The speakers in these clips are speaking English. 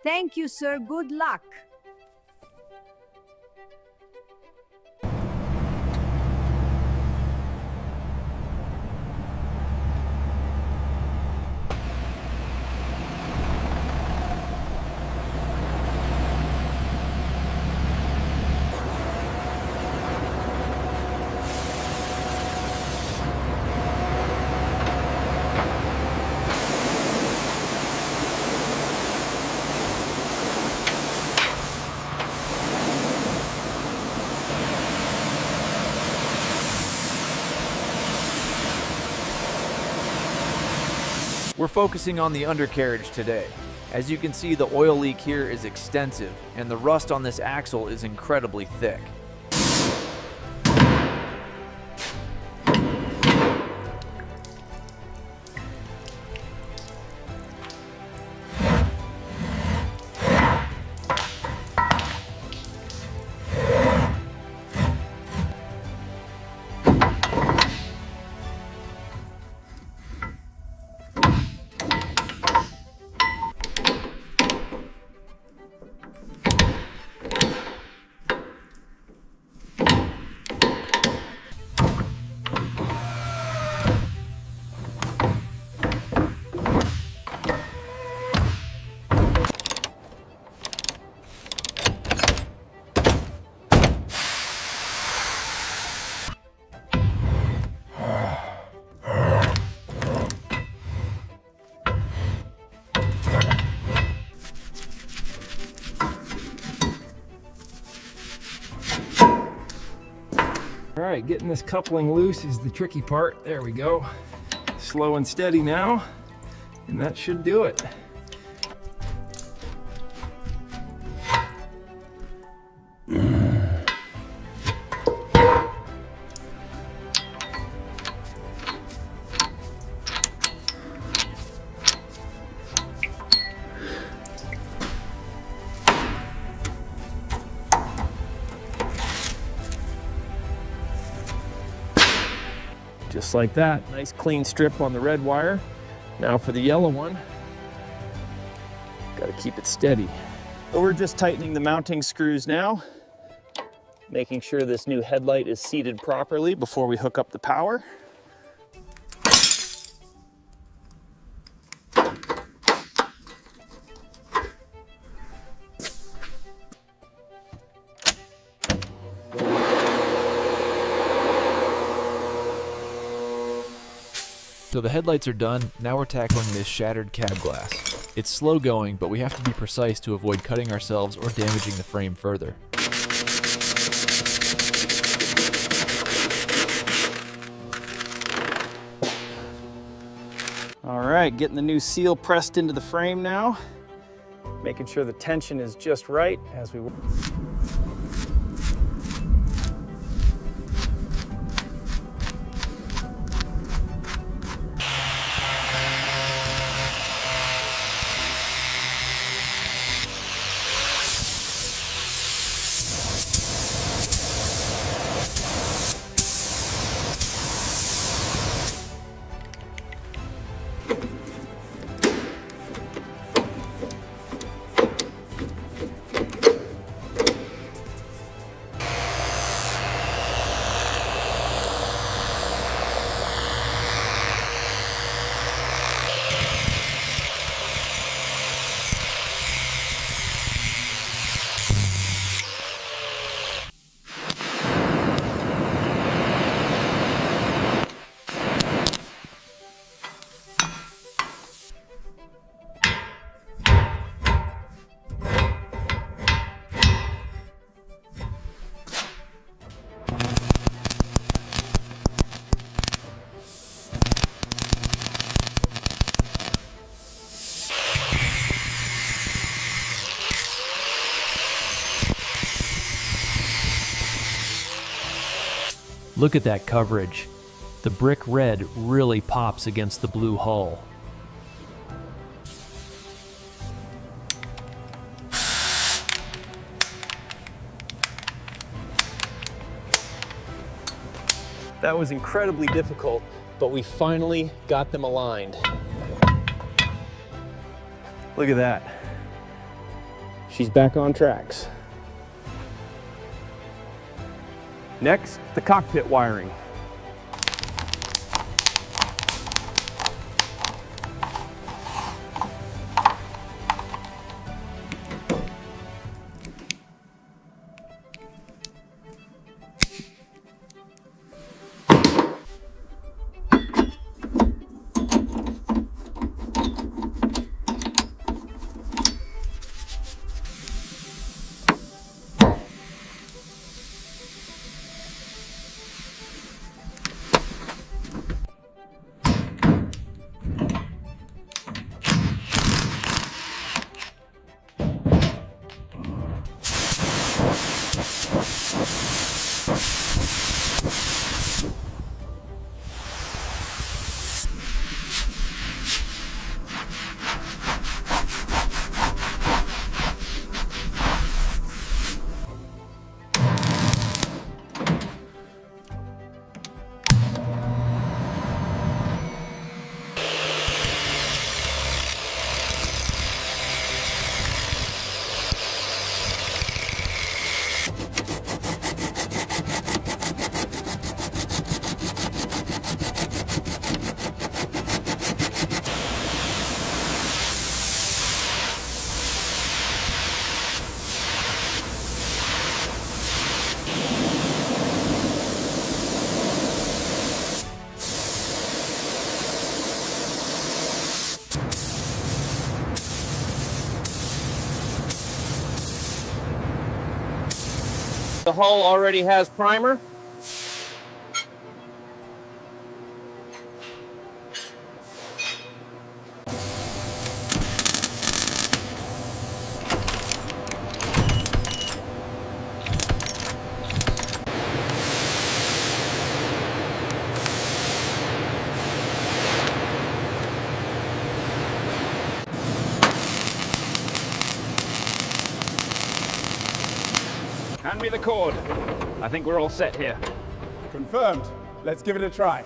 Thank you, sir. Good luck. We're focusing on the undercarriage today. As you can see, the oil leak here is extensive, and the rust on this axle is incredibly thick. All right, getting this coupling loose is the tricky part. There we go. Slow and steady now, and that should do it. Just like that, nice clean strip on the red wire. Now for the yellow one, got to keep it steady. So we're just tightening the mounting screws now, making sure this new headlight is seated properly before we hook up the power. So the headlights are done, now we're tackling this shattered cab glass. It's slow going, but we have to be precise to avoid cutting ourselves or damaging the frame further. All right, getting the new seal pressed into the frame now. Making sure the tension is just right as we work. Look at that coverage. The brick red really pops against the blue hull. That was incredibly difficult, but we finally got them aligned. Look at that. she's back on tracks. Next, the cockpit wiring. The hull already has primer. Hand me the cord. I think we're all set here. Confirmed. Let's give it a try.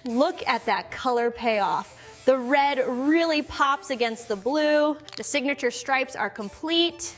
Look at that color payoff. The red really pops against the blue. The signature stripes are complete.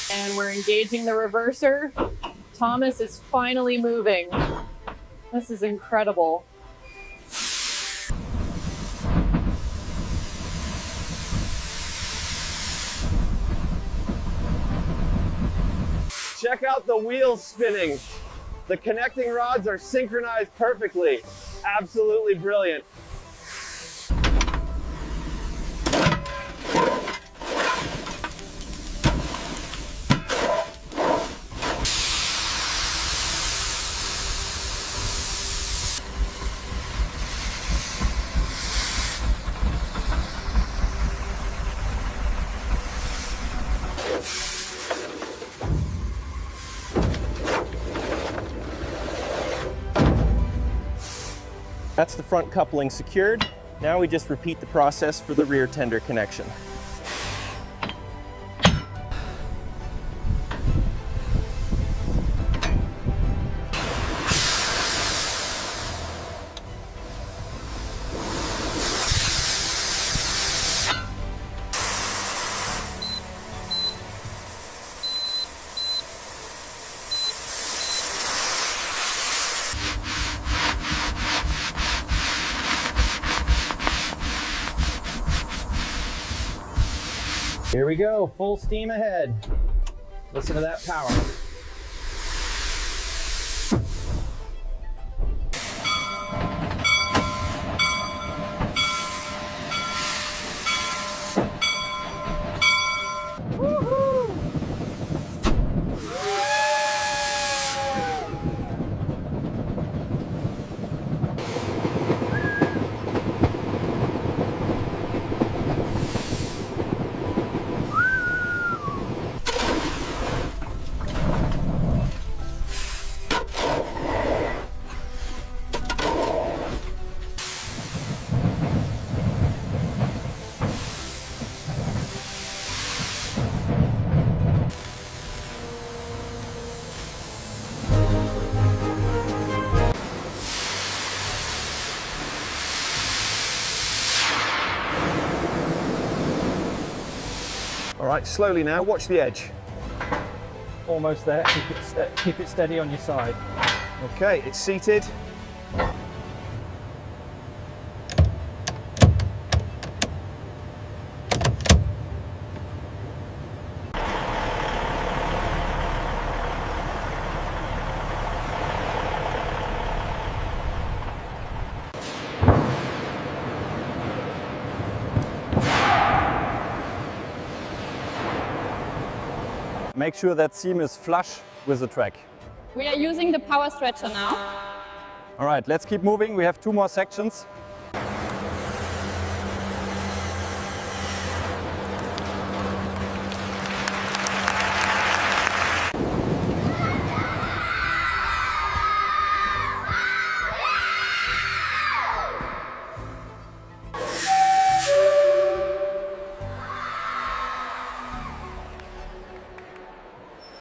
And we're engaging the reverser. Thomas is finally moving. This is incredible. Check out the wheels spinning. The connecting rods are synchronized perfectly. Absolutely brilliant. That's the front coupling secured. Now we just repeat the process for the rear tender connection. Here we go, full steam ahead. Listen to that power. All right, slowly now, watch the edge. Almost there. Keep it steady on your side. Okay, it's seated. Make sure that seam is flush with the track. We are using the power stretcher now. All right, let's keep moving. We have 2 more sections.